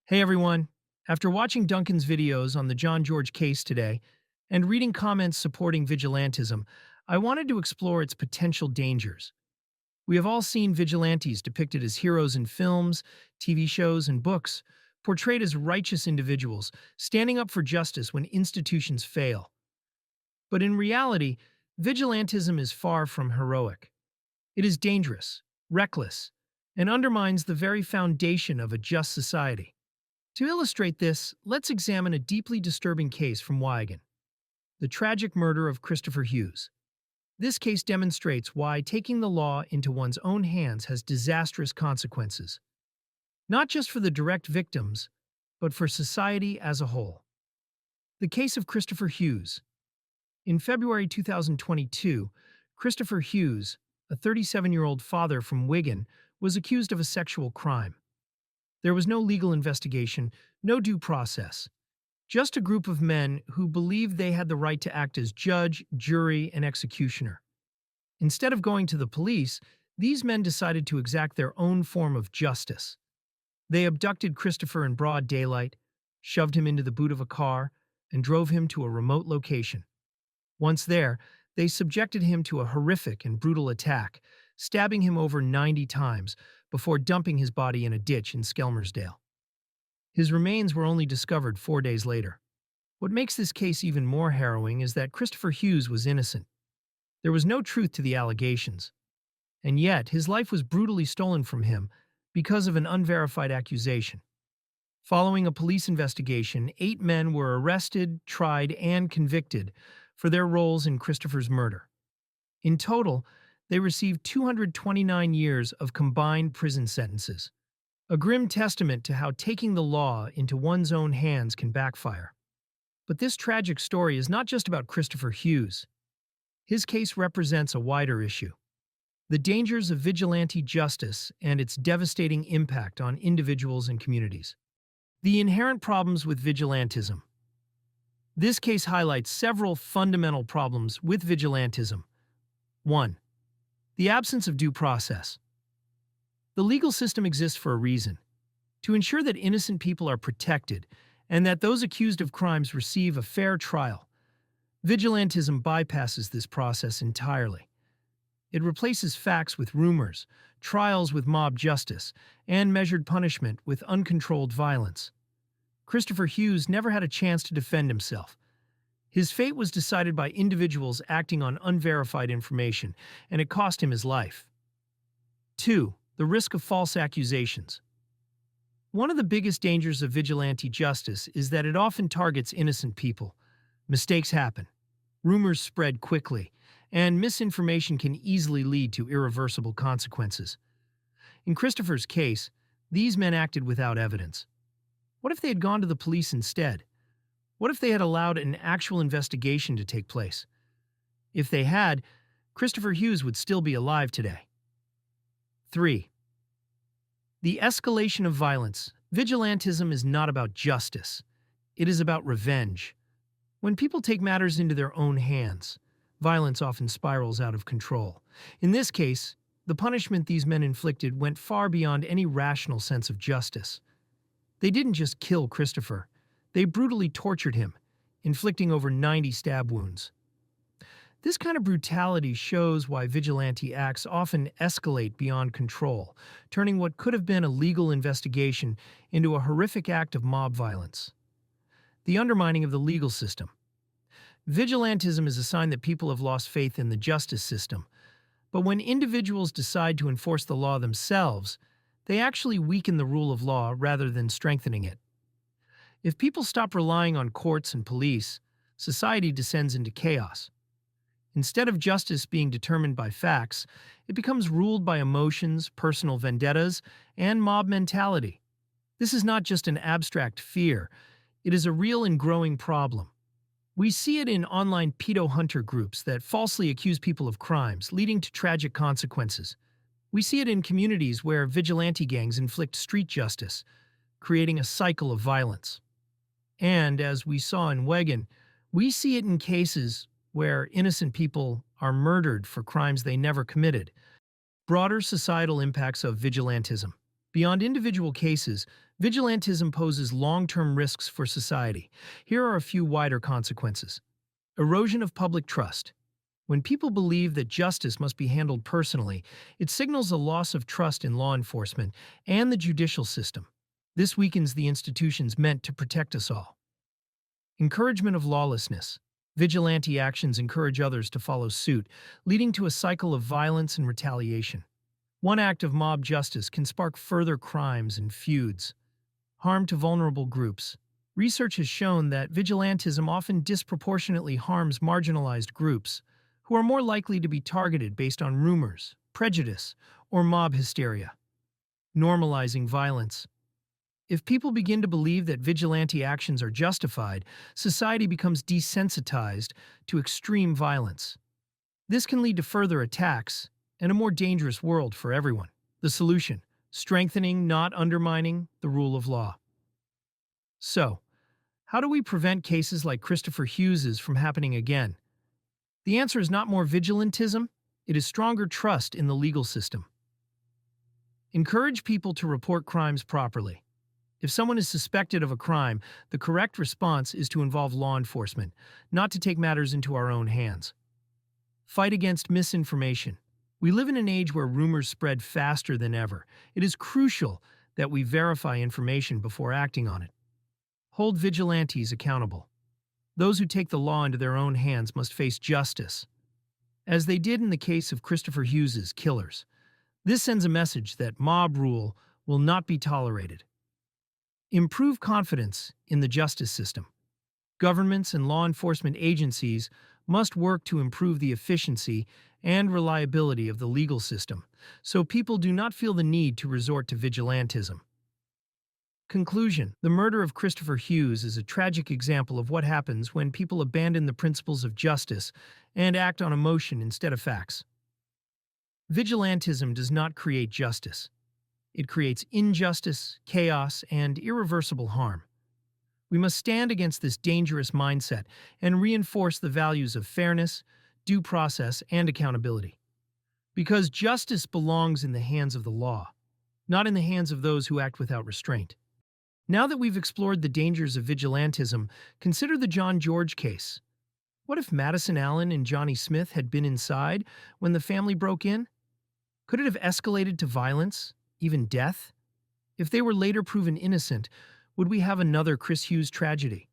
Hey everyone! After watching Duncan's videos on the John George case today and reading comments supporting vigilantism, I wanted to explore its potential dangers. We have all seen vigilantes depicted as heroes in films, TV shows, and books, portrayed as righteous individuals, standing up for justice when institutions fail. But in reality, vigilantism is far from heroic. It is dangerous, reckless, and undermines the very foundation of a just society. To illustrate this, let's examine a deeply disturbing case from Wigan, the tragic murder of Christopher Hughes. This case demonstrates why taking the law into one's own hands has disastrous consequences, not just for the direct victims, but for society as a whole. The case of Christopher Hughes. In February 2022, Christopher Hughes, a 37-year-old father from Wigan, was accused of a sexual crime. There was no legal investigation, no due process. Just a group of men who believed they had the right to act as judge, jury, and executioner. Instead of going to the police, these men decided to exact their own form of justice. They abducted Christopher in broad daylight, shoved him into the boot of a car, and drove him to a remote location. Once there, they subjected him to a horrific and brutal attack, stabbing him over 90 times before dumping his body in a ditch in Skelmersdale. His remains were only discovered 4 days later. What makes this case even more harrowing is that Christopher Hughes was innocent. There was no truth to the allegations. And yet, his life was brutally stolen from him because of an unverified accusation. Following a police investigation, 8 men were arrested, tried, and convicted for their roles in Christopher's murder. In total, they received 229 years of combined prison sentences, a grim testament to how taking the law into one's own hands can backfire. But this tragic story is not just about Christopher Hughes. His case represents a wider issue: the dangers of vigilante justice and its devastating impact on individuals and communities. The inherent problems with vigilantism. This case highlights several fundamental problems with vigilantism. 1. The absence of due process. The legal system exists for a reason: to ensure that innocent people are protected and that those accused of crimes receive a fair trial. Vigilantism bypasses this process entirely. It replaces facts with rumors, trials with mob justice, and measured punishment with uncontrolled violence. Christopher Hughes never had a chance to defend himself. His fate was decided by individuals acting on unverified information, and it cost him his life. 2. The risk of false accusations. One of the biggest dangers of vigilante justice is that it often targets innocent people. Mistakes happen, rumors spread quickly, and misinformation can easily lead to irreversible consequences. In Christopher's case, these men acted without evidence. What if they had gone to the police instead? What if they had allowed an actual investigation to take place? If they had, Christopher Hughes would still be alive today. 3. The escalation of violence. Vigilantism is not about justice. It is about revenge. When people take matters into their own hands, violence often spirals out of control. In this case, the punishment these men inflicted went far beyond any rational sense of justice. They didn't just kill Christopher. They brutally tortured him, inflicting over 90 stab wounds. This kind of brutality shows why vigilante acts often escalate beyond control, turning what could have been a legal investigation into a horrific act of mob violence. The undermining of the legal system. Vigilantism is a sign that people have lost faith in the justice system. But when individuals decide to enforce the law themselves, they actually weaken the rule of law rather than strengthening it. If people stop relying on courts and police, society descends into chaos. Instead of justice being determined by facts, it becomes ruled by emotions, personal vendettas, and mob mentality. This is not just an abstract fear, it is a real and growing problem. We see it in online pedo hunter groups that falsely accuse people of crimes, leading to tragic consequences. We see it in communities where vigilante gangs inflict street justice, creating a cycle of violence. And, as we saw in Wigan, we see it in cases where innocent people are murdered for crimes they never committed. Broader societal impacts of vigilantism. Beyond individual cases, Vigilantism poses long-term risks for society. Here are a few wider consequences. Erosion of public trust. When people believe that justice must be handled personally, it signals a loss of trust in law enforcement and the judicial system. This weakens the institutions meant to protect us all. Encouragement of lawlessness. Vigilante actions encourage others to follow suit, leading to a cycle of violence and retaliation. One act of mob justice can spark further crimes and feuds. Harm to vulnerable groups. Research has shown that vigilantism often disproportionately harms marginalized groups, who are more likely to be targeted based on rumors, prejudice, or mob hysteria. Normalizing violence. If people begin to believe that vigilante actions are justified, society becomes desensitized to extreme violence. This can lead to further attacks and a more dangerous world for everyone. The solution: strengthening, not undermining, the rule of law. So, how do we prevent cases like Christopher Hughes's from happening again? The answer is not more vigilantism, it is stronger trust in the legal system. Encourage people to report crimes properly. If someone is suspected of a crime, the correct response is to involve law enforcement, not to take matters into our own hands. Fight against misinformation. We live in an age where rumors spread faster than ever. It is crucial that we verify information before acting on it. Hold vigilantes accountable. Those who take the law into their own hands must face justice, as they did in the case of Christopher Hughes's killers. This sends a message that mob rule will not be tolerated. Improve confidence in the justice system. Governments and law enforcement agencies must work to improve the efficiency and reliability of the legal system, so people do not feel the need to resort to vigilantism. Conclusion: the murder of Christopher Hughes is a tragic example of what happens when people abandon the principles of justice and act on emotion instead of facts. Vigilantism does not create justice. It creates injustice, chaos, and irreversible harm. We must stand against this dangerous mindset and reinforce the values of fairness, due process, and accountability. Because justice belongs in the hands of the law, not in the hands of those who act without restraint. Now that we've explored the dangers of vigilantism, consider the John George case. What if Madison Allen and Johnny Smith had been inside when the family broke in? Could it have escalated to violence, even death? If they were later proven innocent, would we have another Chris Hughes tragedy?